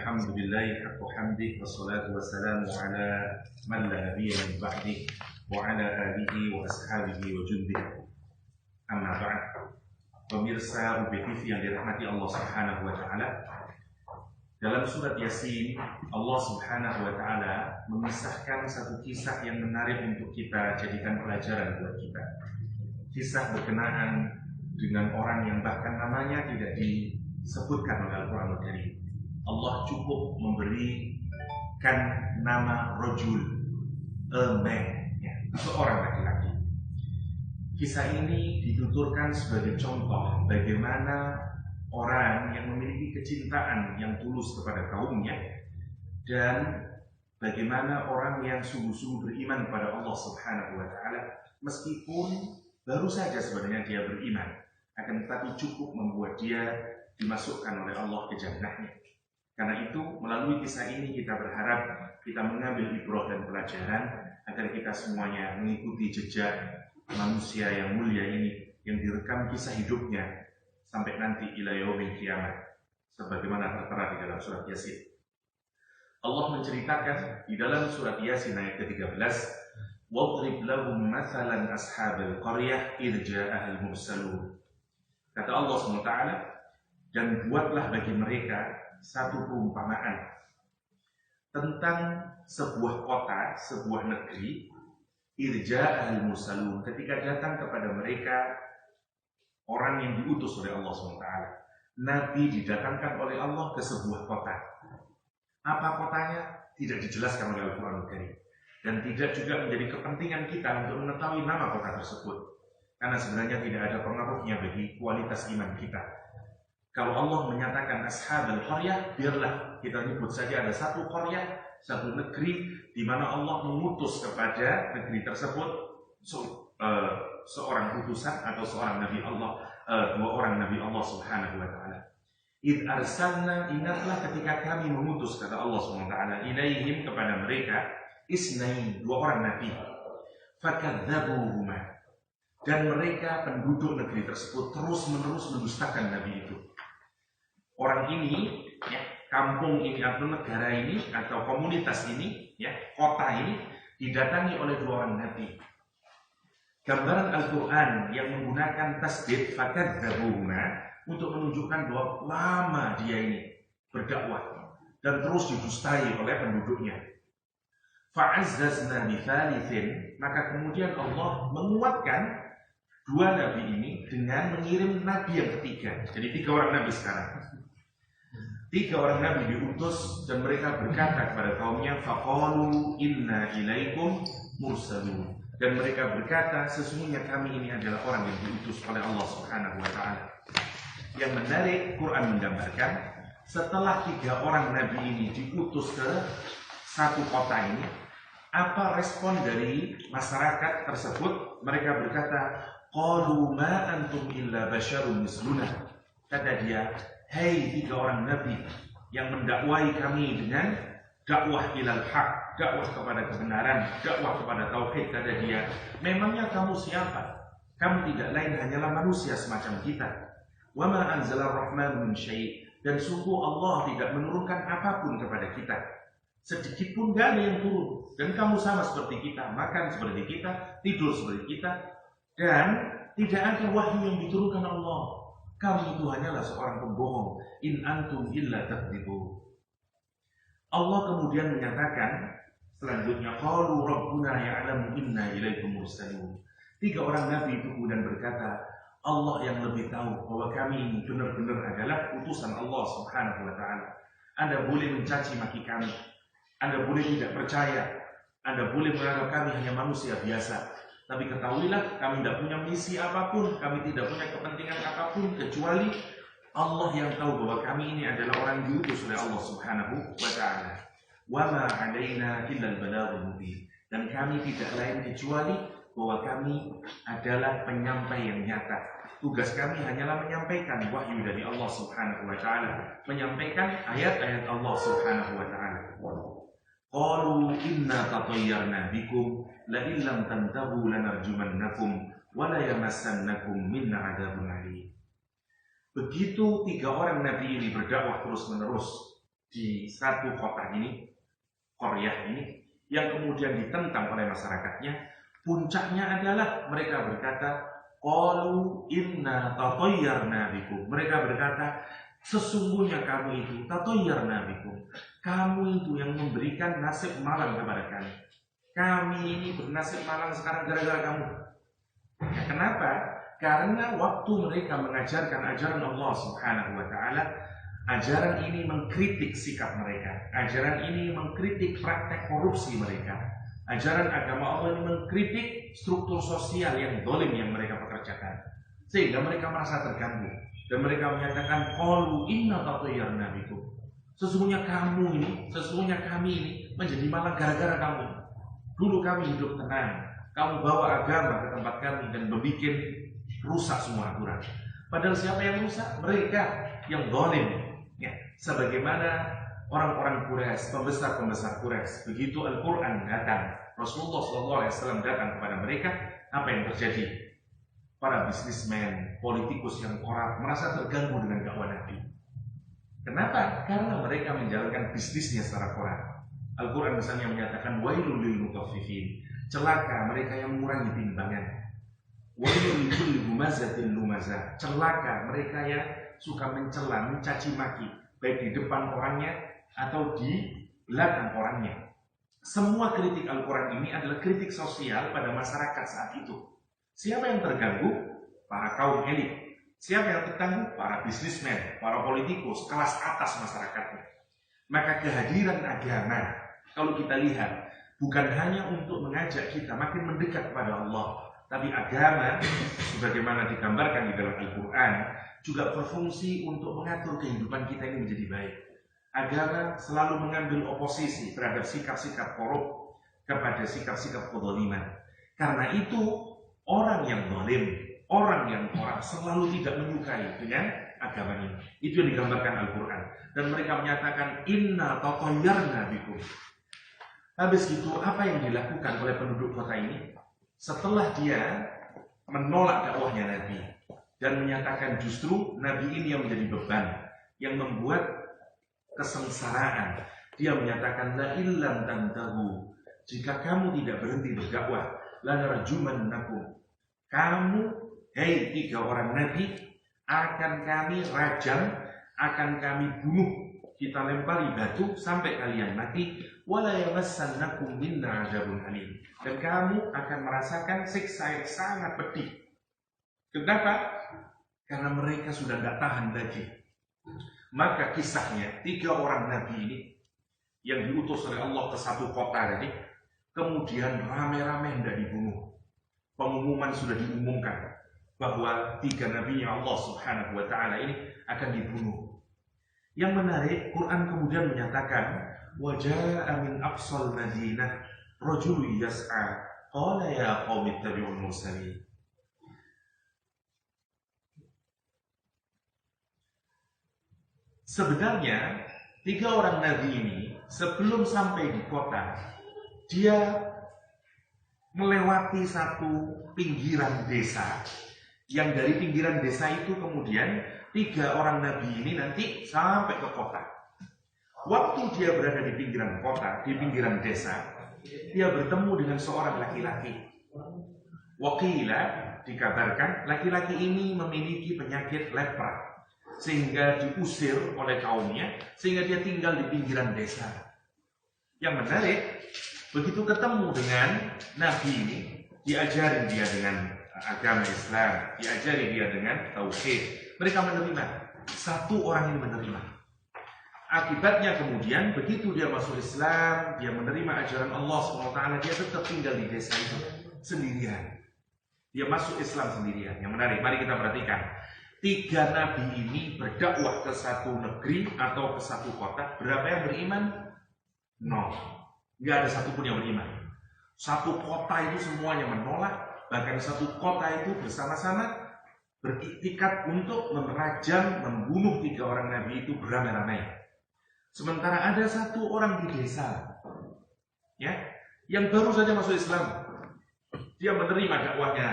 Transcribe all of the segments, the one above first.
Alhamdulillahi haqqa hamdih wassalatu wassalamu ala man la nabiyya min ba'dih wa ala alihi wa ashabihi wa jundih. Amma ba'd. Pemirsa UBTV yang dirahmati Allah Subhanahu wa taala, dalam surat Yasin Allah Subhanahu wa taala mengisahkan satu kisah yang menarik untuk kita jadikan pelajaran buat kita. Kisah berkenaan dengan orang yang bahkan namanya tidak disebutkan oleh Al-Qur'an Al-Karim. Allah cukup memberikan nama rajul, a man, seorang laki-laki. Kisah ini dituturkan sebagai contoh bagaimana orang yang memiliki kecintaan yang tulus kepada kaumnya, dan bagaimana orang yang sungguh-sungguh beriman kepada Allah Subhanahu wa taala meskipun baru saja sebenarnya dia beriman, akan tetapi cukup membuat dia dimasukkan oleh Allah ke jannahnya. Karena itu melalui kisah ini kita berharap kita mengambil ibrah dan pelajaran agar kita semuanya mengikuti jejak manusia yang mulia ini yang direkam kisah hidupnya sampai nanti ila yaumil kiamat sebagaimana tertera di dalam surat Yasin. Allah menceritakan di dalam surat Yasin ayat ke-13, "Wadrib lahum mathalan ashabil qaryah idh ja'ahal mursalun." Kata Allah SWT, dan buatlah bagi mereka satu perumpamaan tentang sebuah kota, sebuah negeri, idh ja'ahal mursalun, ketika datang kepada mereka orang yang diutus oleh Allah SWT. Nabi didatangkan oleh Allah ke sebuah kota. Apa kotanya? Tidak dijelaskan oleh Al-Quran Al-Karim. Dan tidak juga menjadi kepentingan kita untuk mengetahui nama kota tersebut. Karena sebenarnya tidak ada pengaruhnya bagi kualitas iman kita. Kalau Allah menyatakan ashabul qaryah, biarlah kita nyebut saja ada satu qaryah, satu negeri di mana Allah mengutus kepada negeri tersebut seorang utusan atau seorang nabi Allah, dua orang nabi Allah Subhanahu wa taala. Id arsalna, ingatlah ketika kami mengutus, kata Allah Subhanahu wa taala, ilaihim, kepada mereka, isnain, dua orang nabi. Fakadzabuhuma, dan mereka penduduk negeri tersebut terus-menerus mendustakan nabi itu. Orang ini, kampung ini atau negara ini atau komunitas ini, kota ini didatangi oleh dua orang nabi. Gambaran Al-Quran yang menggunakan tasdid fakadzabuhuma untuk menunjukkan bahwa lama dia ini berdakwah dan terus didustai oleh penduduknya. Fa'azzazna bithalithin, maka kemudian Allah menguatkan dua nabi ini dengan mengirim nabi yang ketiga. Jadi 3 orang nabi sekarang. 3 orang nabi diutus dan mereka berkata kepada kaumnya, faqalu inna ilaikum mursalun, dan mereka berkata sesungguhnya kami ini adalah orang yang diutus oleh Allah Subhanahu wa taala. Yang menarik, Quran menggambarkan setelah 3 orang nabi ini diutus ke satu kota ini, apa respon dari masyarakat tersebut? Mereka berkata, qalu ma antum illa basyarun misluna. Kata dia, hei 3 orang nabi yang mendakwai kami dengan dakwah ilal haq, dakwah kepada kebenaran, dakwah kepada tauhid, kata dia, memangnya kamu siapa? Kamu tidak lain hanyalah manusia semacam kita. Wa ma anzalar rahman min syai', dan sungguh Allah tidak menurunkan apapun kepada kita. Sedikit pun gak ada yang turun. Dan kamu sama seperti kita, makan seperti kita, tidur seperti kita, dan tidak ada wahyu yang diturunkan Allah. Kamu itu hanyalah seorang pembohong. In antum illa takdzibun. Allah kemudian menyatakan selanjutnya, qalu rabbuna ya'lamu inna ilaikum mursalun. 3 orang nabi itu kemudian berkata, Allah yang lebih tahu bahwa kami ini benar-benar adalah utusan Allah Subhanahu wa taala. Anda boleh mencaci maki kami, Anda boleh tidak percaya, Anda boleh menganggap kami hanya manusia biasa, tapi ketahuilah kami tidak punya misi apapun, kami tidak punya kepentingan apapun kecuali Allah yang tahu bahwa kami ini adalah orang diutus oleh Allah Subhanahu wa taala. Wa ma 'alaina illa al-balaghul mubin, dan kami tidak lain kecuali bahwa kami adalah penyampai yang nyata. Tugas kami hanyalah menyampaikan wahyu dari Allah Subhanahu wa taala, menyampaikan ayat-ayat Allah Subhanahu wa taala. Qalu inna tatayyarna bikum la illam tantahu lanarjumannakum wa la yamassannakum minna 'adzabun alim. Begitu 3 orang nabi ini berdakwah terus-menerus, di satu kota ini, Korea ini, yang kemudian ditentang oleh masyarakatnya. Puncaknya adalah mereka berkata, qalu inna tatayyarna bikum. Mereka berkata, sesungguhnya kamu itu tatayyarna bikum. Kamu itu yang memberikan nasib malang kepada kami. Kami ini bernasib malang sekarang gara-gara kamu. Ya, kenapa? Karena waktu mereka mengajarkan ajaran Allah Subhanahu wa taala, ajaran ini mengkritik sikap mereka. Ajaran ini mengkritik praktek korupsi mereka. Ajaran agama Allah ini mengkritik struktur sosial yang zalim yang mereka pekerjakan. Sehingga mereka merasa terganggu. Dan mereka menyatakan, qalu inna tatayyarna bikum. Sesungguhnya kamu ini, sesungguhnya kami ini menjadi malang gara-gara kamu. Dulu kami hidup tenang. Kamu bawa agama ke tempat kami dan membuat rusak semua aturan. Padahal siapa yang rusak? Mereka yang zalim. Ya, sebagaimana orang-orang Quraisy, pembesar-pembesar Quraisy, begitu Al-Quran datang, Rasulullah SAW datang kepada mereka, apa yang terjadi? Para bisnismen, politikus yang korup merasa terganggu dengan dakwah Nabi. Kenapa? Karena mereka menjalankan bisnisnya secara korup. Al-Quran misalnya menyatakan wailul lil mutaffifin, celaka mereka yang mengurangi timbangan. Wailul likulli humazatin lumazah, celaka mereka yang suka mencela, mencaci maki, baik di depan orangnya atau di belakang orangnya. Semua kritik Al-Quran ini adalah kritik sosial pada masyarakat saat itu. Siapa yang terganggu? Para kaum elit. Siapa yang terganggu? Para bisnismen, para politikus, kelas atas masyarakatnya. Maka kehadiran agama, kalau kita lihat, bukan hanya untuk mengajak kita makin mendekat kepada Allah, tapi agama, sebagaimana digambarkan di dalam Al-Quran, juga berfungsi untuk mengatur kehidupan kita ini menjadi baik. Agama selalu mengambil oposisi terhadap sikap-sikap korup kepada sikap-sikap kezaliman. Karena itu, orang yang zalim, orang yang korup selalu tidak menyukai dengan agama ini. Itu yang digambarkan Al-Quran. Dan mereka menyatakan, inna tatayyarna bikum. Habis itu, apa yang dilakukan oleh penduduk kota ini? Setelah dia menolak dakwahnya Nabi dan menyatakan justru Nabi ini yang menjadi beban, yang membuat kesengsaraan, dia menyatakan la illam tantahu, jika kamu tidak berhenti berdakwah, la narjumannakum, kamu, hei 3 orang Nabi, akan kami rajam, akan kami bunuh, kita lempari batu sampai kalian mati, wala yamassannakum minna adzabun alim, dan kamu akan merasakan siksa yang sangat pedih. Kenapa? Karena mereka sudah tidak tahan lagi. Maka kisahnya 3 orang Nabi ini yang diutus oleh Allah ke satu kota ini, kemudian rame-rame hendak dibunuh. Pengumuman sudah diumumkan bahwa 3 nabinya Allah Subhanahu wa taala ini akan dibunuh. Yang menarik, Quran kemudian menyatakan, waja'a min aqsal madinah rajulun yas'a qala ya qaumi ittabi'ul mursalin. Sebenarnya 3 orang nabi ini sebelum sampai di kota, dia melewati satu pinggiran desa, yang dari pinggiran desa itu kemudian 3 orang nabi ini nanti sampai ke kota. Waktu dia berada di pinggiran kota, di pinggiran desa, dia bertemu dengan seorang laki-laki. Waqila, dikabarkan laki-laki ini memiliki penyakit lepra, sehingga diusir oleh kaumnya, sehingga dia tinggal di pinggiran desa. Yang menarik, begitu ketemu dengan Nabi ini, diajari dia dengan agama Islam, diajari dia dengan tauhid. Mereka menerima, 1 orang ini menerima. Akibatnya kemudian begitu dia masuk Islam, dia menerima ajaran Allah SWT, dia tetap tinggal di desa itu sendirian. Dia masuk Islam sendirian. Yang menarik, mari kita perhatikan. 3 nabi ini berdakwah ke satu negeri atau ke satu kota. Berapa yang beriman? 0. Nggak ada satupun yang beriman. Satu kota itu semuanya menolak. Bahkan satu kota itu bersama-sama beriktikad untuk merajam, membunuh 3 orang nabi itu beramai-ramai. Sementara ada 1 orang di desa, ya, yang baru saja masuk Islam. Dia menerima dakwahnya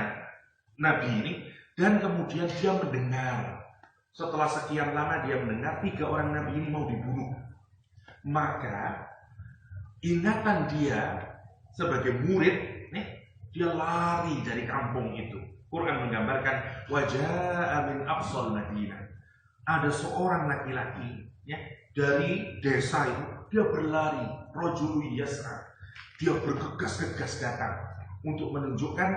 Nabi ini, dan kemudian dia mendengar. Setelah sekian lama dia mendengar 3 orang Nabi ini mau dibunuh. Maka ingatan dia sebagai murid, dia lari dari kampung itu. Quran menggambarkan wajah min aqsal Madinah. Ada seorang laki-laki dari desa itu, dia berlari, rajulun yas'a. Dia bergegas-gegas datang untuk menunjukkan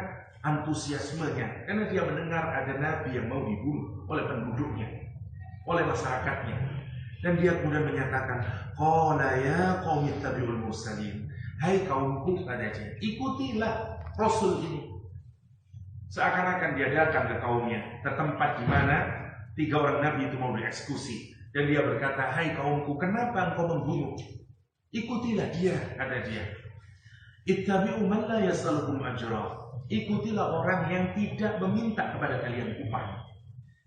antusiasmenya, karena dia mendengar ada nabi yang mau dibunuh oleh penduduknya, oleh masyarakatnya. Dan dia kemudian menyatakan, qala ya qaumi ittabi'ul mursalin. Hai kaumku, kata dia, ikutilah Rasul ini. Seakan-akan dia datang ke kaumnya, ke tempat di mana 3 orang nabi itu mau dieksekusi. Dan dia berkata, hai kaumku, kenapa engkau membunuh? Ikutilah dia, kata dia. Ittabi'u man la yas'alukum ajra. Ikutilah orang yang tidak meminta kepada kalian upah.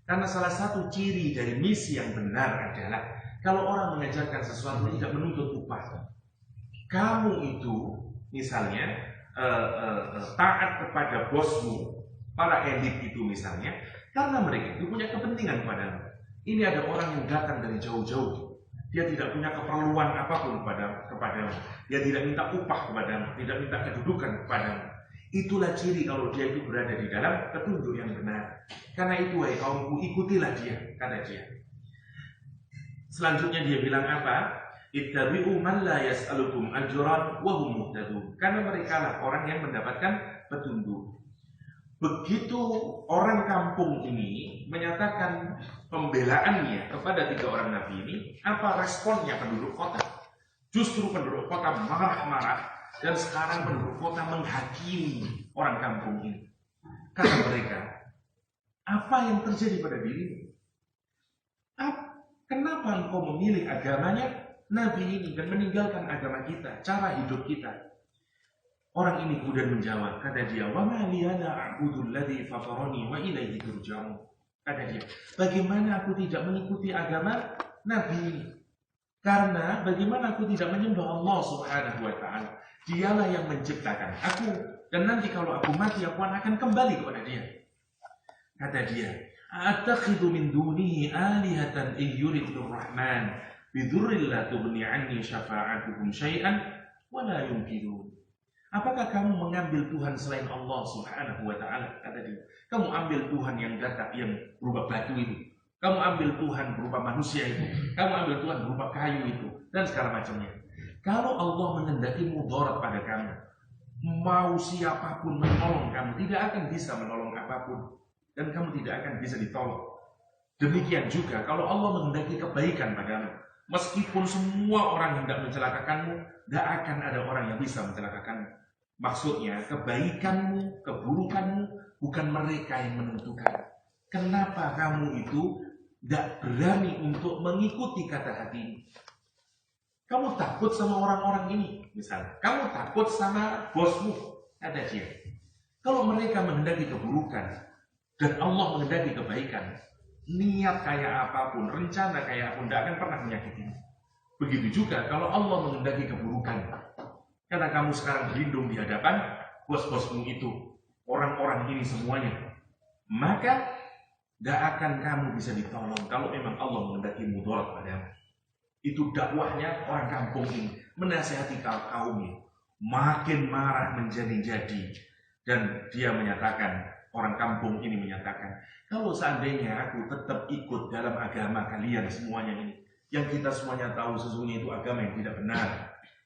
Karena salah satu ciri dari misi yang benar adalah kalau orang mengajarkan sesuatu tidak menuntut upah. Kamu itu misalnya taat kepada bosmu, para elit itu misalnya, karena mereka itu punya kepentingan padamu. Ini ada orang yang datang dari jauh-jauh, dia tidak punya keperluan apapun kepadamu, dia tidak minta upah kepadamu, tidak minta kedudukan kepadamu. Itulah ciri kalau dia itu berada di dalam petunjuk yang benar. Karena itu, wahai kaumku, ikutilah dia, kata dia. Selanjutnya dia bilang apa? Ittabi'u man la yas'alukum ajran wa hum muhtadun. Karena mereka lah orang yang mendapatkan petunjuk. Begitu orang kampung ini menyatakan pembelaannya kepada 3 orang nabi ini, apa responnya penduduk kota? Justru penduduk kota marah-marah, dan sekarang penduduk kota menghakimi orang kampung ini. Kata mereka, apa yang terjadi pada dirimu? Kenapa engkau memilih agamanya nabi ini dan meninggalkan agama kita, cara hidup kita? Orang ini kemudian menjawab, kata dia, wa ma li ana a'budu alladhi fatarani wa ilaihi turja'un. Kata dia, bagaimana aku tidak mengikuti agama nabi ini? Karena bagaimana aku tidak menyembah Allah Subhanahu wa ta'ala? Dialah yang menciptakan aku, dan nanti kalau aku mati aku akan kembali kepada dia. Kata dia, attakhidhu min dunihi alihatan iyyuridur rahman bidurril la tughni anni syafa'atuhum syai'an wa la yumkinun. Apakah kamu mengambil Tuhan selain Allah Subhanahu wa ta'ala? Kata dia, kamu ambil Tuhan yang datang, yang berupa batu itu, kamu ambil Tuhan berupa manusia itu, kamu ambil Tuhan berupa kayu itu, dan segala macamnya. Kalau Allah menghendaki mudarat pada kamu, mau siapapun menolong kamu, tidak akan bisa menolong apapun, dan kamu tidak akan bisa ditolong. Demikian juga kalau Allah menghendaki kebaikan padamu, meskipun semua orang hendak mencelakakanmu, tidak akan ada orang yang bisa mencelakakanmu. Maksudnya kebaikanmu, keburukanmu bukan mereka yang menentukan. Kenapa kamu itu tidak berani untuk mengikuti kata hatimu? Kamu takut sama orang-orang ini, misalnya. Kamu takut sama bosmu, kata dia. Kalau mereka menghendaki keburukan dan Allah menghendaki kebaikan, niat kayak apapun, rencana kayak apapun, tidak akan pernah menyakitimu. Begitu juga kalau Allah menghendaki keburukan, karena kamu sekarang berlindung di hadapan bos-bosmu itu, orang-orang ini semuanya, maka tidak akan kamu bisa ditolong kalau memang Allah menghendaki mudarat padamu. Itu dakwahnya orang kampung ini, menasihati kaumnya, makin marah menjadi-jadi. Dan dia menyatakan, orang kampung ini menyatakan, kalau seandainya aku tetap ikut dalam agama kalian semuanya ini, yang kita semuanya tahu sesungguhnya itu agama yang tidak benar,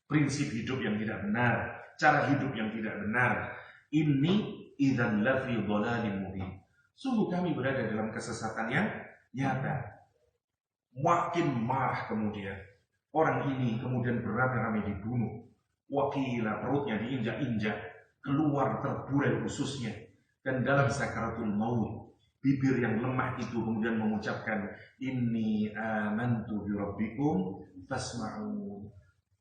prinsip hidup yang tidak benar, cara hidup yang tidak benar, ini idzan lafi dhalalin mubin. Sungguh kami berada dalam kesesatan yang nyata. Makin marah kemudian, orang ini kemudian beramai-ramai dibunuh. Wakila perutnya diinjak-injak, keluar terburai ususnya, dan dalam sakaratul maut, bibir yang lemah itu kemudian mengucapkan, inni amantu bi rabbikum fasma'un.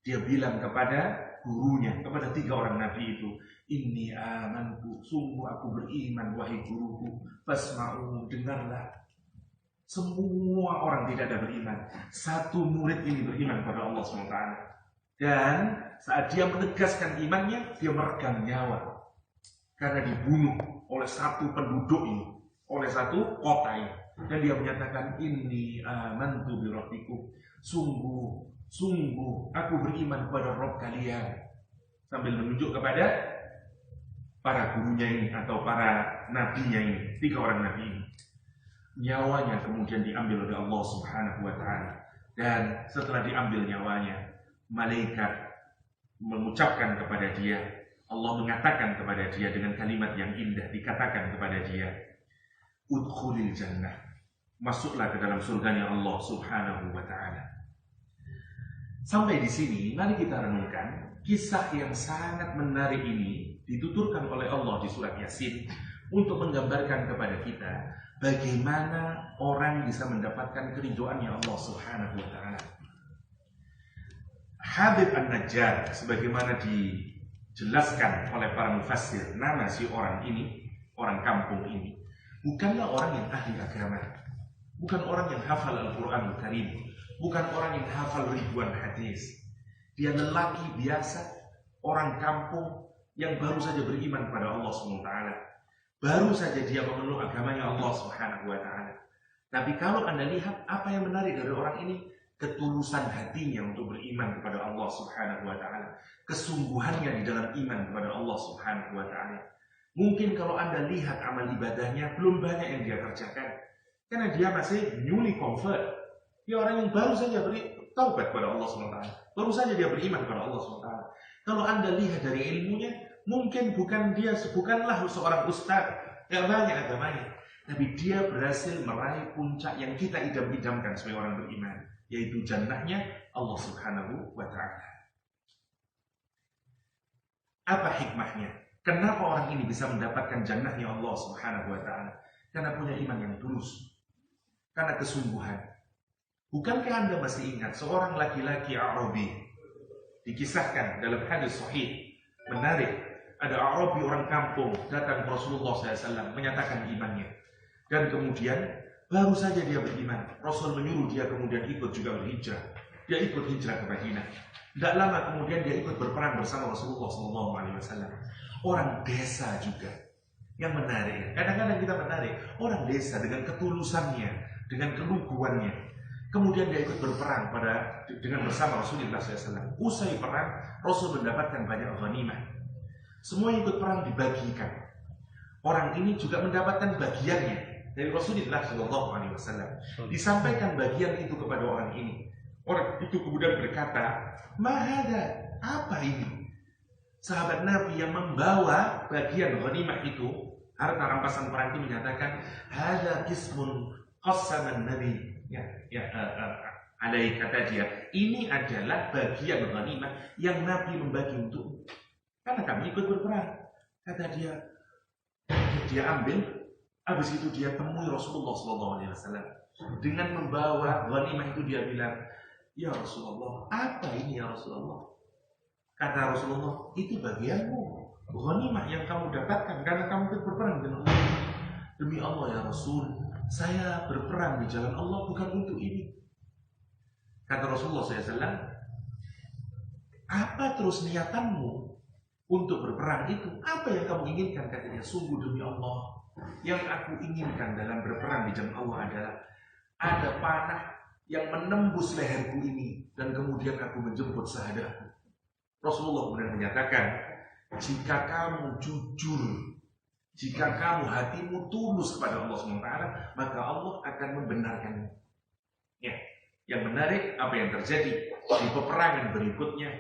Dia bilang kepada gurunya, kepada 3 orang nabi itu, inni amantu, sungguh aku beriman wahai guruku, fasma'un, dengarlah. Semua orang tidak ada beriman. Satu murid ini beriman kepada Allah SWT. Dan saat dia menegaskan imannya, dia meregang nyawa. Karena dibunuh oleh satu penduduk ini, oleh satu kota ini. Dan dia menyatakan, inni amantu bi rabbikum. Sungguh sungguh aku beriman kepada Rabb kalian, sambil menunjuk kepada para gurunya ini atau para nabinya ini, 3 orang nabi ini. Nyawanya kemudian diambil oleh Allah Subhanahu wa ta'ala, dan setelah diambil nyawanya, malaikat mengucapkan kepada dia, Allah mengatakan kepada dia dengan kalimat yang indah, dikatakan kepada dia, udkhulil jannah, masuklah ke dalam surganya Allah Subhanahu wa ta'ala. Sampai di sini mari kita renungkan kisah yang sangat menarik ini, dituturkan oleh Allah di surat Yasin untuk menggambarkan kepada kita bagaimana orang bisa mendapatkan keridhoannya Allah Subhanahu wa ta'ala. Habib An-Najjar, sebagaimana dijelaskan oleh para mufassir, nama si orang ini, orang kampung ini, bukanlah orang yang ahli agama, bukan orang yang hafal Al-Quranul Karim, bukan orang yang hafal ribuan hadis. Dia lelaki biasa, orang kampung yang baru saja beriman kepada Allah SWT. Baru saja dia memeluk agamanya Allah Subhanahu wa ta'ala. Tapi kalau Anda lihat apa yang menarik dari orang ini, ketulusan hatinya untuk beriman kepada Allah Subhanahu wa ta'ala, kesungguhannya di dalam iman kepada Allah Subhanahu wa ta'ala. Mungkin kalau Anda lihat amal ibadahnya belum banyak yang dia kerjakan, karena dia masih newly convert. Dia orang yang baru saja bertaubat kepada Allah SWT, baru saja dia beriman kepada Allah SWT. Kalau Anda lihat dari ilmunya, mungkin bukanlah seorang ustaz, gak banyak agamanya, tapi dia berhasil meraih puncak yang kita idam-idamkan sebagai orang beriman, yaitu jannahnya Allah Subhanahu wa ta'ala. Apa hikmahnya? Kenapa orang ini bisa mendapatkan jannahnya Allah Subhanahu wa ta'ala? Karena punya iman yang tulus, karena kesungguhan. Bukankah Anda masih ingat seorang laki-laki Arabi, dikisahkan dalam hadis sahih menarik, ada Arabi orang kampung datang ke Rasulullah SAW menyatakan imannya, dan kemudian baru saja dia beriman, Rasul menyuruh dia kemudian ikut juga berhijrah. Dia ikut hijrah ke Madinah. Tidak lama kemudian dia ikut berperang bersama Rasulullah SAW. Orang desa juga. Yang menarik, kadang-kadang kita menarik orang desa dengan ketulusannya, dengan keluguannya. Kemudian dia ikut berperang dengan bersama Rasulullah SAW. Usai perang, Rasul mendapatkan banyak ghanimah. Semua yang ikut perang dibagikan. Orang ini juga mendapatkan bagiannya dari Rasulullah SAW. Disampaikan bagian itu kepada orang ini. Orang itu kemudian berkata, "Mahada, apa ini?" Sahabat Nabi yang membawa bagian ghanimah itu, harta rampasan perang itu, menyatakan, "Hada qismun qassaman Nabi." Alai, kata dia, ini adalah bagian ghanimah yang Nabi membagi untuk, karena kami ikut berperang. Kata dia ambil. Habis itu dia temui Rasulullah SAW. Dengan membawa ghanimah itu dia bilang, "Ya Rasulullah, apa ini ya Rasulullah?" Kata Rasulullah, "Itu bagianmu, ghanimah yang kamu dapatkan karena kamu ikut berperang dengan Allah." "Demi Allah ya Rasul, saya berperang di jalan Allah bukan untuk ini." Kata Rasulullah SAW, "Apa terus niatanmu untuk berperang itu? Apa yang kamu inginkan?" Katanya, "Sungguh demi Allah, yang aku inginkan dalam berperang di jalan Allah adalah ada panah yang menembus leherku ini, dan kemudian aku menjemput syahadahku." Rasulullah kemudian menyatakan, "Jika kamu jujur, jika kamu hatimu tulus kepada Allah SWT, maka Allah akan membenarkanmu." Ya, yang menarik apa yang terjadi di peperangan berikutnya,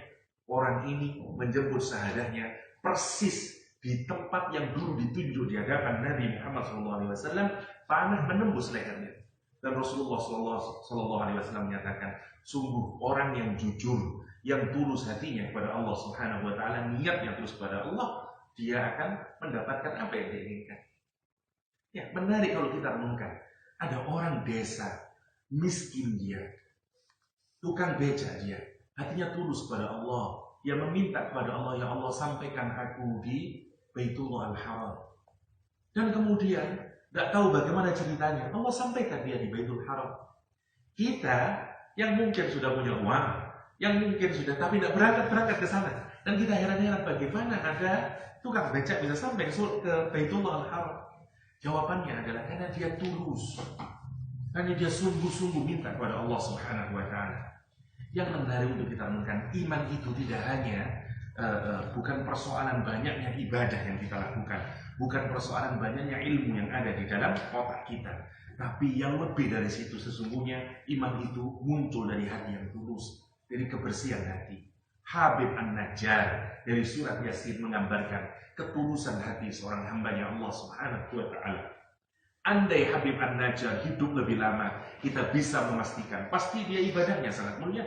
orang ini menjemput syahadahnya persis di tempat yang dulu ditunjuk di hadapan Nabi Muhammad SAW. Panah menembus lehernya, dan Rasulullah SAW menyatakan, "Sungguh orang yang jujur, yang tulus hatinya kepada Allah Subhanahu wa ta'ala, niatnya tulus kepada Allah, dia akan mendapatkan apa yang dia inginkan." Ya, menarik kalau kita renungkan. Ada orang desa, miskin dia, tukang beca dia, hatinya tulus kepada Allah. Dia meminta kepada Allah, "Ya Allah, sampaikan aku di Baitullah Al-Haram." Dan kemudian tidak tahu bagaimana ceritanya, Allah sampaikan dia di Baitul Haram. Kita yang mungkin sudah punya uang, yang mungkin sudah, tapi tidak berangkat ke sana, dan kita heran-heran bagaimana ada tukang becak bisa sampai ke Baitullah Al-Haram. Jawabannya adalah karena dia tulus, karena dia sungguh-sungguh minta kepada Allah Subhanahu wa ta'ala. Yang menarik untuk kita renungkan, iman itu tidak hanya bukan persoalan banyaknya ibadah yang kita lakukan, bukan persoalan banyaknya ilmu yang ada di dalam otak kita, tapi yang lebih dari situ sesungguhnya iman itu muncul dari hati yang tulus, dari kebersihan hati. Habib An-Najjar dari surat Yasin menggambarkan ketulusan hati seorang hambanya Allah Subhanahu wa Ta'ala. Andai Habib An-Najjar hidup lebih lama, kita bisa memastikan pasti dia ibadahnya sangat mulia,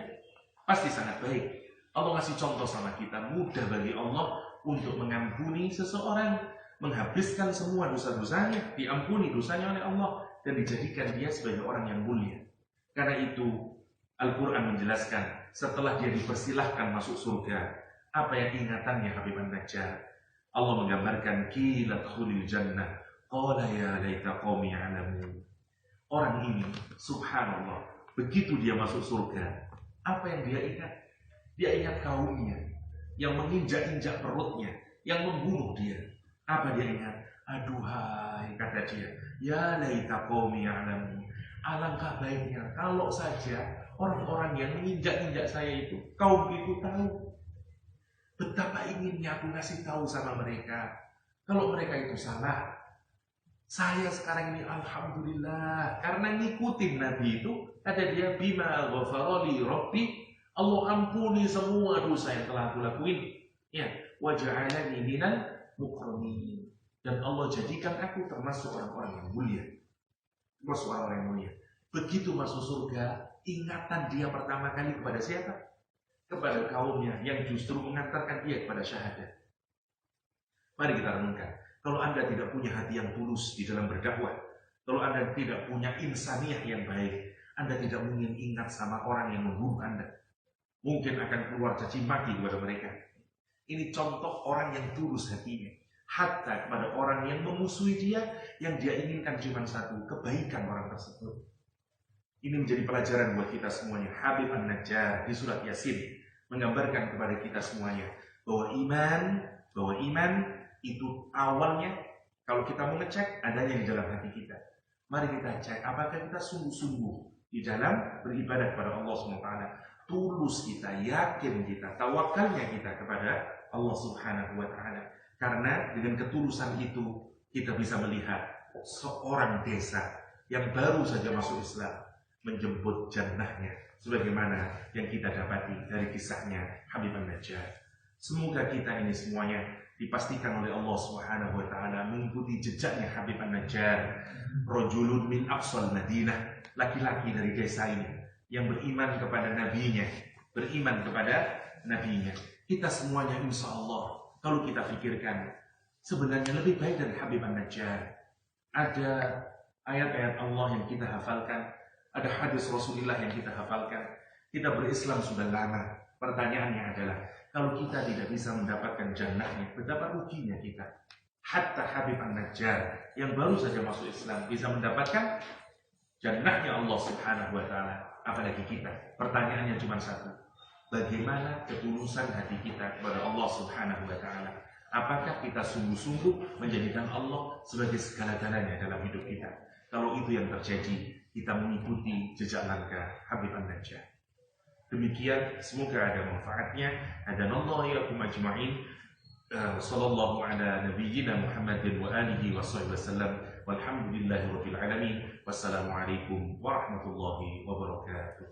pasti sangat baik. Allah ngasih contoh sama kita, mudah bagi Allah untuk mengampuni seseorang, menghabiskan semua dosa-dosanya, diampuni dosanya oleh Allah, dan dijadikan dia sebagai orang yang mulia. Karena itu Al-Quran menjelaskan, setelah dia dipersilahkan masuk surga, apa yang ingatannya Habib An-Najjar? Allah menggambarkan, Qila dkhulil jannah, qala ya laita qaumi ya'lamun. Orang ini, subhanallah, begitu dia masuk surga, apa yang dia ingat? Dia ingat kaumnya yang menginjak-injak perutnya, yang membunuh dia. Apa dia ingat? Aduhai, kata dia, ya laita qaumi ya'lamun. Alangkah baiknya kalau saja orang-orang yang menginjak-injak saya itu, kaum itu tahu. Betapa inginnya aku ngasih tahu sama mereka. Kalau mereka itu salah, saya sekarang ini alhamdulillah karena ngikutin Nabi itu, kata dia, bima ghafarali rabbi, Allah ampuni semua dosa yang telah aku lakuin, ya, wa ja'alani minal mukramin, dan Allah jadikan aku termasuk orang-orang yang mulia, termasuk orang-orang yang mulia. Begitu masuk surga, ingatan dia pertama kali kepada siapa? Kepada kaumnya yang justru mengantarkan dia kepada syahadat. Mari kita renungkan, kalau Anda tidak punya hati yang tulus di dalam berdakwah, kalau Anda tidak punya insaniah yang baik, Anda tidak mungkin ingat sama orang yang membunuh Anda. Mungkin akan keluar caci maki kepada mereka. Ini contoh orang yang tulus hatinya. Hatta kepada orang yang memusuhi dia, yang dia inginkan cuma satu, kebaikan orang tersebut. Ini menjadi pelajaran buat kita semuanya. Habib An-Najjar di surat Yasin menggambarkan kepada kita semuanya bahwa iman itu awalnya, kalau kita mau ngecek, adanya di dalam hati kita. Mari kita cek apakah kita sungguh-sungguh di dalam beribadah kepada Allah SWT. Tulus kita, yakin kita, tawakalnya kita kepada Allah Subhanahu wa Ta'ala. Karena dengan ketulusan itu kita bisa melihat seorang desa yang baru saja masuk Islam menjemput jannahnya, sebagaimana yang kita dapati dari kisahnya Habib An-Najjar. Semoga kita ini semuanya dipastikan oleh Allah Subhanahu wa Ta'ala mengikuti jejaknya Habib An-Najjar, rajulun min aqsal Madinah, laki-laki dari desa ini yang beriman kepada nabinya, beriman kepada nabinya. Kita semuanya insya Allah, kalau kita pikirkan, sebenarnya lebih baik dari Habib An-Najjar. Ada ayat-ayat Allah yang kita hafalkan, ada hadis Rasulullah yang kita hafalkan. Kita berislam sudah lama. Pertanyaannya adalah, kalau kita tidak bisa mendapatkan jannahnya, betapa ruginya kita. Hatta Habib An-Najjar yang baru saja masuk Islam bisa mendapatkan jannahnya Allah Subhanahu wa Ta'ala. Apalagi kita. Pertanyaannya cuma satu. Bagaimana ketulusan hati kita kepada Allah Subhanahu wa Ta'ala? Apakah kita sungguh-sungguh menjadikan Allah sebagai segala-galanya dalam hidup kita? Kalau itu yang terjadi, kita mengikuti jejak langkah Habib An-Najjar. Demikian, semoga ada manfaatnya. Hadanallahu iyyakum ajma'in. Sallallahu ala nabiyyina Muhammadin wa alihi wa sahbihi wasallam. Walhamdulillahi rabbil alamin. Wassalamualaikum warahmatullahi wabarakatuh.